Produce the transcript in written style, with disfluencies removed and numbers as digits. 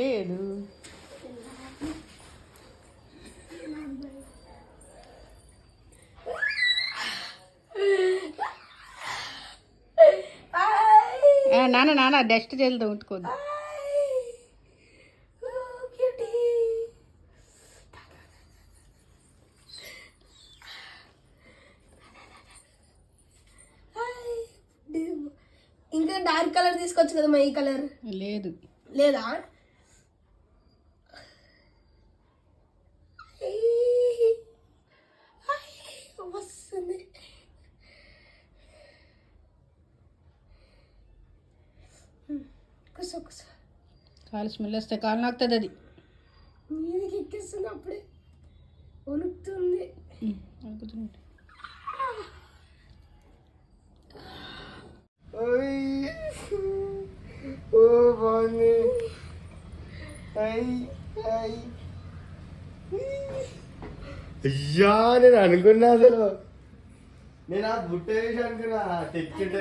లేదు నాన్న డస్ట్ జల్ది ఉంటుకోదు. ఇంకా డార్క్ కలర్ తీసుకోవచ్చు కదా, ఈ కలర్ లేదు. లేదా వస్తుంది. కుసో కుసో కాలు స్మెల్ వస్తే కాలు నాకుతుంది. అది మీదకి ఎక్కిస్తుంది, అప్పుడే వణుకుతుంది. అయ్యా నేను అనుకున్నా, అసలు నేను ఆ బుట్ట వేసి అనుకున్నా తెచ్చింటే